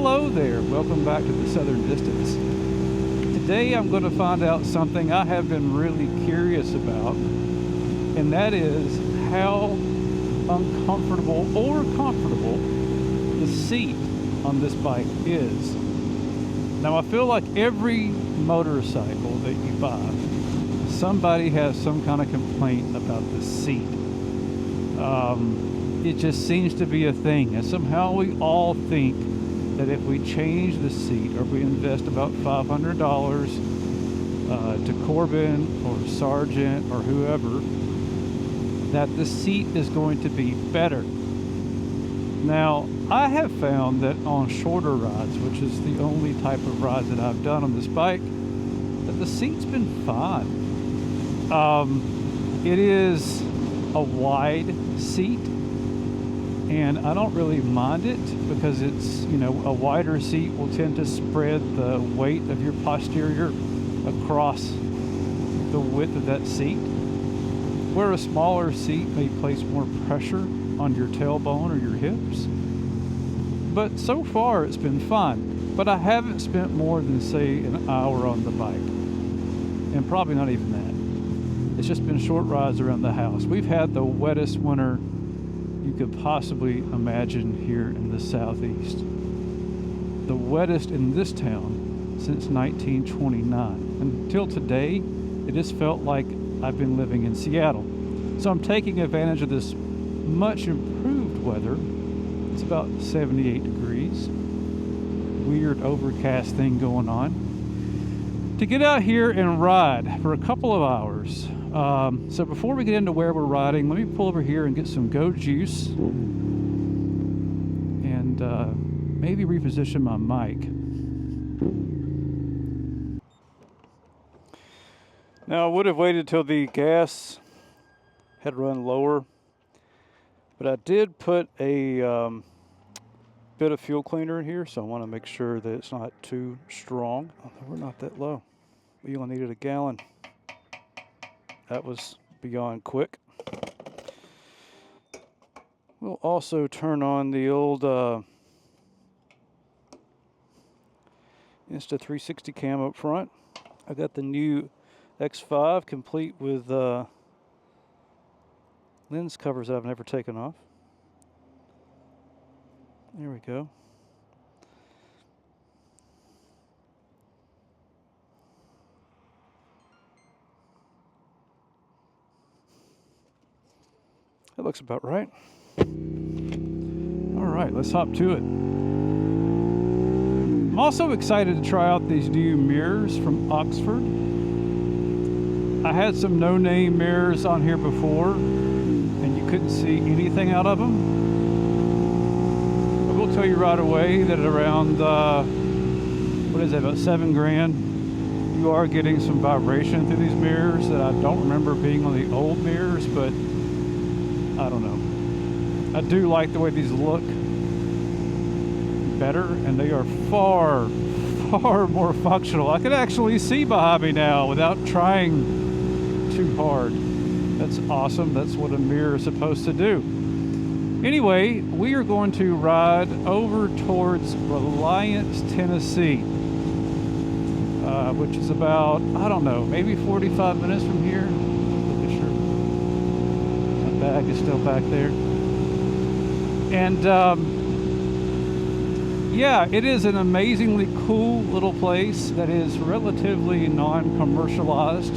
Hello there, welcome back to the Southern Distance. Today I'm going to find out something I have been really curious about, and that is how uncomfortable or comfortable the seat on this bike is. Now I feel like every motorcycle that you buy, somebody has some kind of complaint about the seat. It just seems to be a thing, and somehow we all think that if we change the seat or we invest about $500 to Corbin or Sargent or whoever, that the seat is going to be better. Now, I have found that on shorter rides, which is the only type of rides that I've done on this bike, that the seat's been fine. It is a wide seat, and I don't really mind it because it's, you know, a wider seat will tend to spread the weight of your posterior across the width of that seat, where a smaller seat may place more pressure on your tailbone or your hips. But so far it's been fun, but I haven't spent more than, say, an hour on the bike, and probably not even that. It's just been short rides around the house. We've had the wettest winter you could possibly imagine here in the southeast. The wettest in this town since 1929. Until today, it just felt like I've been living in Seattle. So I'm taking advantage of this much improved weather. It's about 78 degrees. Weird overcast thing going on, to get out here and ride for a couple of hours. So before we get into where we're riding, let me pull over here and get some Go Juice and maybe reposition my mic. Now, I would have waited till the gas had run lower, but I did put a bit of fuel cleaner in here, so I want to make sure that it's not too strong. Oh, we're not that low. We only needed a gallon. That was beyond quick. We'll also turn on the old Insta360 cam up front. I got the new X5 complete with lens covers that I've never taken off. There we go. That looks about right. All right, let's hop to it. I'm also excited to try out these new mirrors from Oxford. I had some no-name mirrors on here before, and you couldn't see anything out of them. I will tell you right away that at around, what is that, about $7 grand, you are getting some vibration through these mirrors that I don't remember being on the old mirrors, but I don't know. I do like the way these look better, and they are far, far more functional. I can actually see behind me now without trying too hard. That's awesome. That's what a mirror is supposed to do. Anyway, we are going to ride over towards Reliance, Tennessee, which is about, I don't know, maybe 45 minutes from here. Bag is still back there, and yeah, it is an amazingly cool little place that is relatively non-commercialized.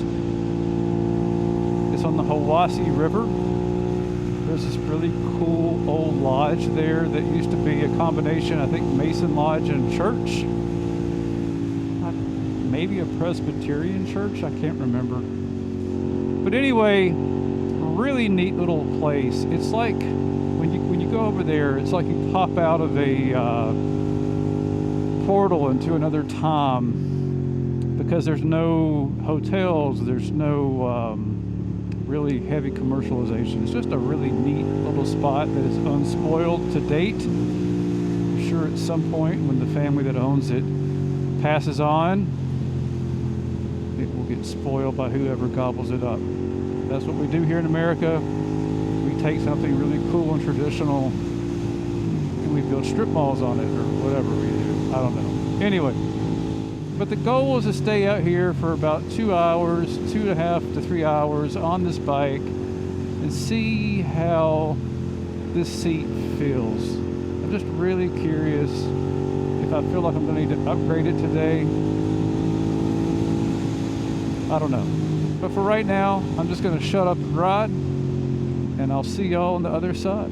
It's on the Ocoee River. There's this really cool old lodge there that used to be a combination, I think, Mason Lodge and church, maybe a Presbyterian church, I can't remember. But anyway, really neat little place. It's like when you go over there, it's like you pop out of a portal into another time, because there's no hotels, there's no really heavy commercialization. It's just a really neat little spot that is unspoiled to date. I'm sure at some point when the family that owns it passes on, it will get spoiled by whoever gobbles it up. That's what we do here in America. We take something really cool and traditional and we build strip malls on it, or whatever we do. I don't know. Anyway, but the goal is to stay out here for about 2 hours, 2.5 to 3 hours on this bike and see how this seat feels. I'm just really curious if I feel like I'm going to need to upgrade it today. I don't know. But for right now, I'm just going to shut up and ride, and I'll see y'all on the other side.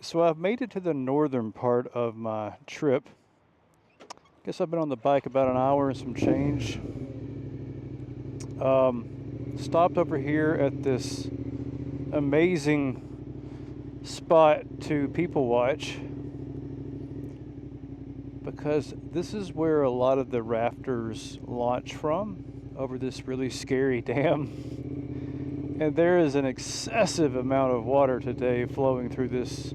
So I've made it to the northern part of my trip. Guess I've been on the bike about an hour and some change. Stopped over here at this amazing spot to people watch, because this is where a lot of the rafters launch from, over this really scary dam. And there is an excessive amount of water today flowing through this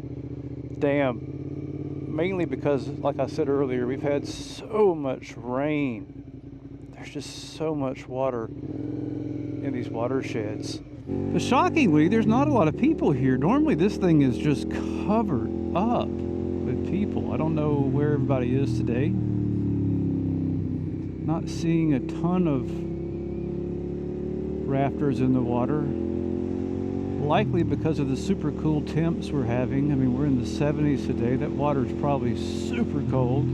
dam, mainly because, like I said earlier, we've had so much rain. There's just so much water in these watersheds. But shockingly, there's not a lot of people here. Normally this thing is just covered up with people. I don't know where everybody is today. Not seeing a ton of rafters in the water. Likely because of the super cool temps we're having. I mean, we're in the 70s today. That water is probably super cold.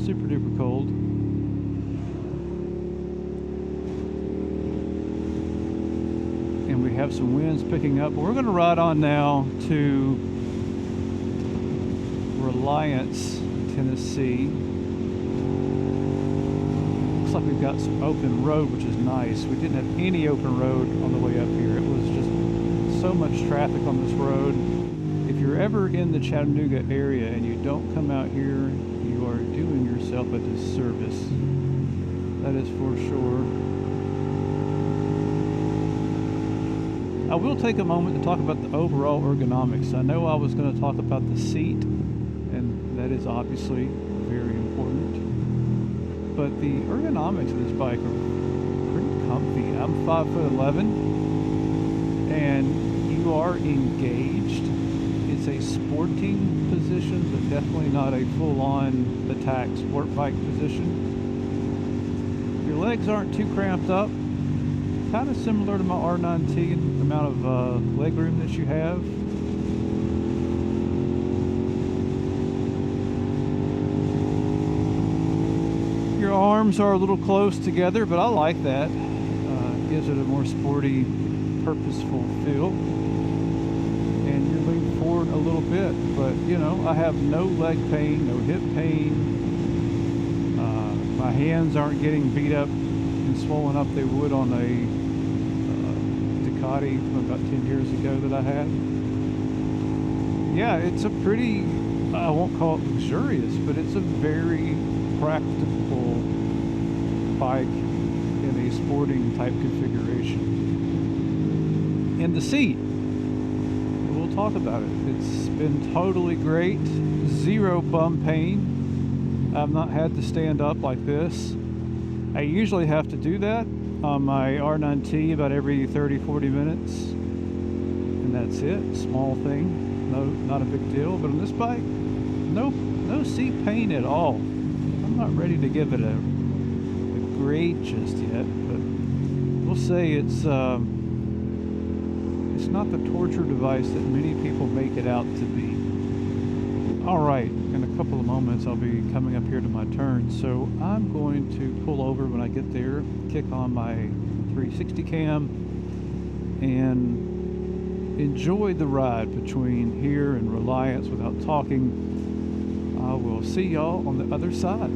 Super duper cold. And we have some winds picking up. But we're going to ride on now to Reliance, Tennessee. Looks like we've got some open road, which is nice. We didn't have any open road on the way up here. It was just so much traffic on this road. If you're ever in the Chattanooga area and you don't come out here, you are doing yourself a disservice. That is for sure. I will take a moment to talk about the overall ergonomics. I know I was going to talk about the seat, and that is obviously very important. But the ergonomics of this bike are pretty comfy. I'm 5'11", and you are engaged. It's a sporting position, but definitely not a full-on attack sport bike position. Your legs aren't too cramped up. Kind of similar to my R9T, the amount of leg room that you have. Your arms are a little close together, but I like that. Gives it a more sporty, purposeful feel. And you're leaning forward a little bit, but you know, I have no leg pain, no hip pain. My hands aren't getting beat up and swollen up they would on a Ducati from about 10 years ago that I had. Yeah, it's a pretty, I won't call it luxurious, but it's a very practical bike in a sporting type configuration. in the seat. We'll talk about it. It's been totally great. Zero bum pain. I've not had to stand up like this. I usually have to do that on my R9T about every 30-40 minutes, and that's it. Small thing, no, not a big deal. But on this bike, nope, no seat pain at all. I'm not ready to give it a grade just yet, but we'll say it's not the torture device that many people make it out to be. All right, in a couple of moments I'll be coming up here to my turn, so I'm going to pull over when I get there, kick on my 360 cam, and enjoy the ride between here and Reliance without talking. I will see y'all on the other side.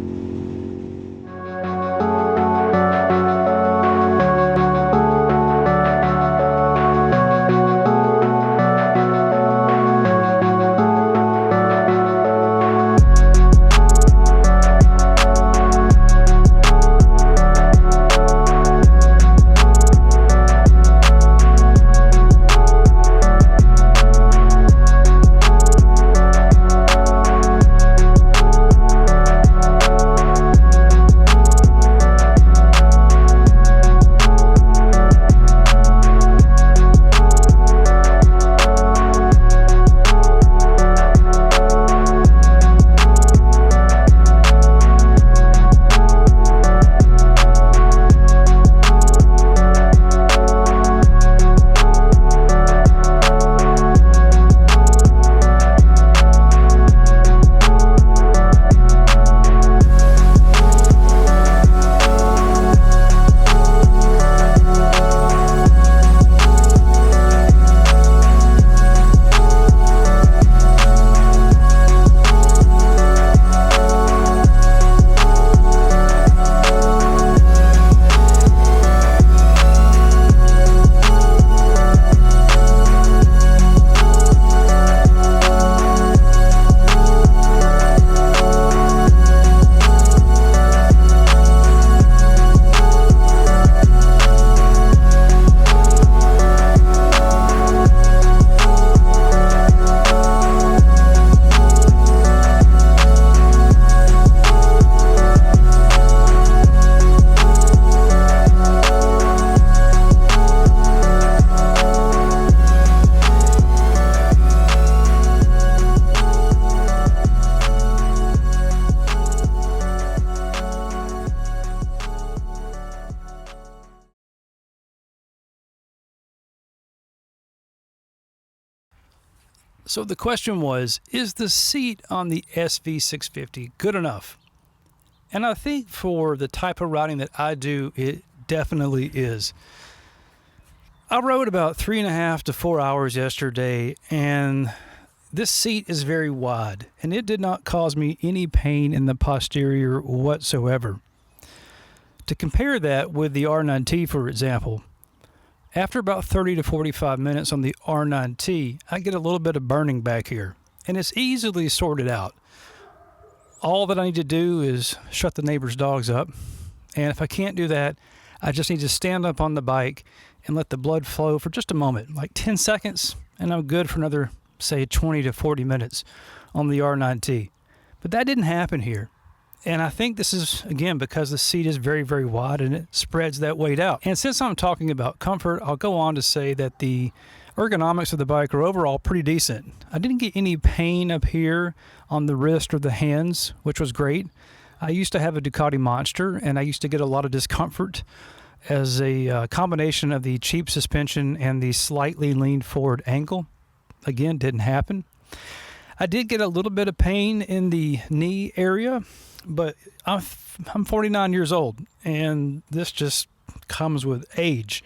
So the question was, is the seat on the SV650 good enough? And I think for the type of riding that I do, it definitely is. I rode about 3.5 to 4 hours yesterday, and this seat is very wide, and it did not cause me any pain in the posterior whatsoever. To compare that with the R9T, for example, after about 30 to 45 minutes on the R9T, I get a little bit of burning back here, and it's easily sorted out. All that I need to do is shut the neighbor's dogs up, and if I can't do that, I just need to stand up on the bike and let the blood flow for just a moment, like 10 seconds, and I'm good for another, say, 20 to 40 minutes on the R9T. But that didn't happen here. And I think this is, again, because the seat is very, very wide and it spreads that weight out. And since I'm talking about comfort, I'll go on to say that the ergonomics of the bike are overall pretty decent. I didn't get any pain up here on the wrist or the hands, which was great. I used to have a Ducati Monster, and I used to get a lot of discomfort as a combination of the cheap suspension and the slightly leaned forward ankle. Again, didn't happen. I did get a little bit of pain in the knee area, but I'm 49 years old, and this just comes with age.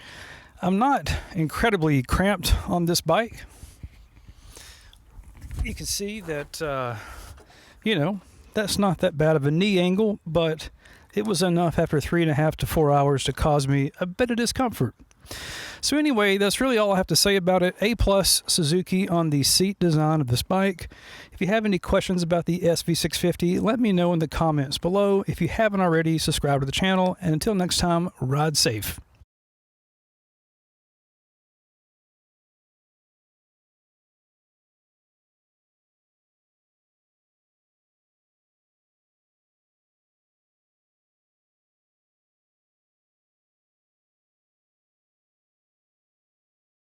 I'm not incredibly cramped on this bike. You can see that, that's not that bad of a knee angle, but it was enough after 3.5 to 4 hours to cause me a bit of discomfort. So anyway, that's really all I have to say about it. A+ Suzuki on the seat design of this bike. If you have any questions about the SV650, let me know in the comments below. If you haven't already, subscribe to the channel. And until next time, ride safe.